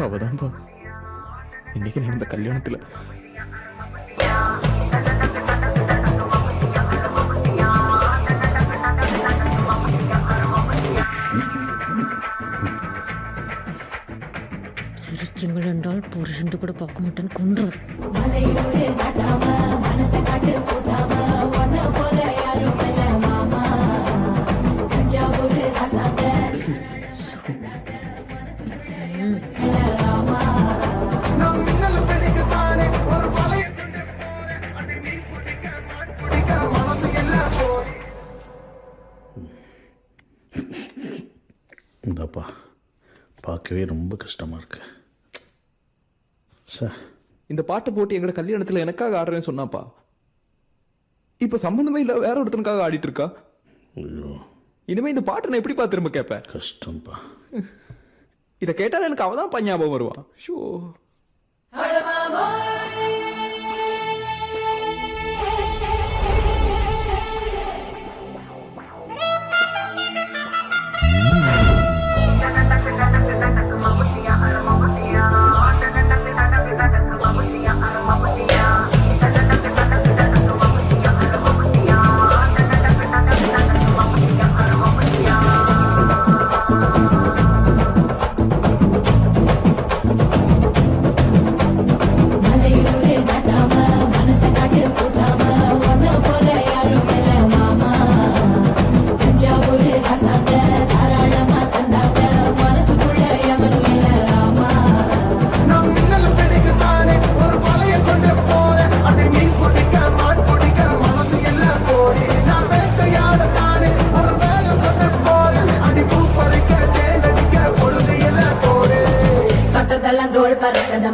அவதான்பா இன்னைக்கு நடந்த கல்யாணத்துல சிரிச்சிங்கள் என்றால் புருஷன் கூட பார்க்க மாட்டேன்னு கொன்றும். இந்தப்பா பார்க்கவே ரொம்ப கஷ்டமாக இருக்கு சார். இந்த பாட்டை போட்டு எங்களோட கல்யாணத்துல எனக்காக ஆடுறேன்னு சொன்னாப்பா. இப்ப சம்பந்தமே இல்ல வேற ஒருத்தனுக்காக ஆடிட்டு இருக்கா. ஐயோ இனிமே இந்த பாட்டை நான் எப்படிப்பா திரும்ப கேட்பேன்? கஷ்டம்ப்பா. இதை கேட்டாலும் எனக்கு அவதான் ஞாபகம் வருவான். ஷோ தோல் பறக்கத